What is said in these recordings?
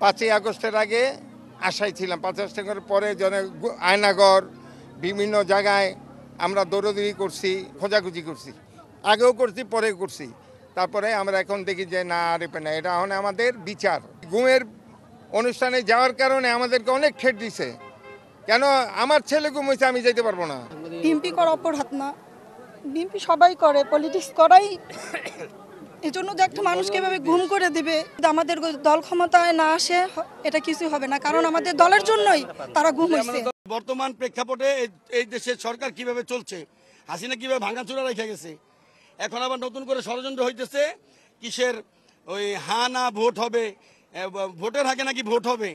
5ই আগস্টের আগে আশায় ছিলাম। 5ই আগস্টের পরে আয়নাগর বিভিন্ন জায়গায় আমরা দৌড়দৌড়ি করছি, খোঁজাখুঁজি করছি, আগেও করছি, পরেও করছি। তারপরে আমরা এখন দেখি যে না আরে না, এটা এখন আমাদের বিচার। ঘুমের অনুষ্ঠানে যাওয়ার কারণে আমাদেরকে অনেক ঠেট দিছে। কেন আমার ছেলে ঘুম হয়েছে, আমি যেতে পারবো না? বিএনপি করা অপরাধ না, বিএনপি সবাই করে, পলিটিক্স করাই। এই জন্য যে একটা মানুষকে এভাবে গুম করে দিবে, আমাদের দল ক্ষমতায় না আসে এটা কিছু হবে না, কারণ আমাদের দলের জন্যই তারা গুম হয়েছে। বর্তমান প্রেক্ষাপটে এই দেশের সরকার কিভাবে চলছে, হাসিনা কিভাবে ভাঙাচোরা রেখে গেছে, এখন আবার নতুন করে ষড়যন্ত্র হইতেছে কিসের ওই হা না ভোট হবে, ভোটের আগে নাকি ভোট হবে,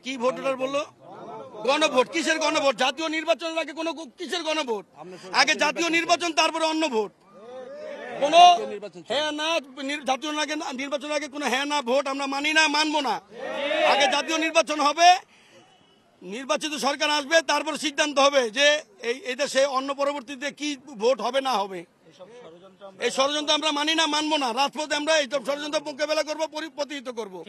কি ভোটার বললো গণভোট। কিসের গণভোট? জাতীয় নির্বাচনের আগে কোনো কিসের গণভোট? আগে জাতীয় নির্বাচন, তারপরে অন্য ভোট। কোনো হ্যাঁ না জাতীয় নির্বাচনের আগে কোনো হ্যাঁ না ভোট আমরা মানি না, মানবো না। আগে জাতীয় নির্বাচন হবে, নির্বাচিত সরকার আসবে, তারপর সিদ্ধান্ত হবে যে এই দেশে অন্য পরবর্তীতে কি ভোট হবে না হবে। এই ষড়যন্ত্র আমরা মানি না, মানবো না। রাজপথে আমরা এইসব ষড়যন্ত্র মোকাবেলা করবো, প্রতিহত করবো।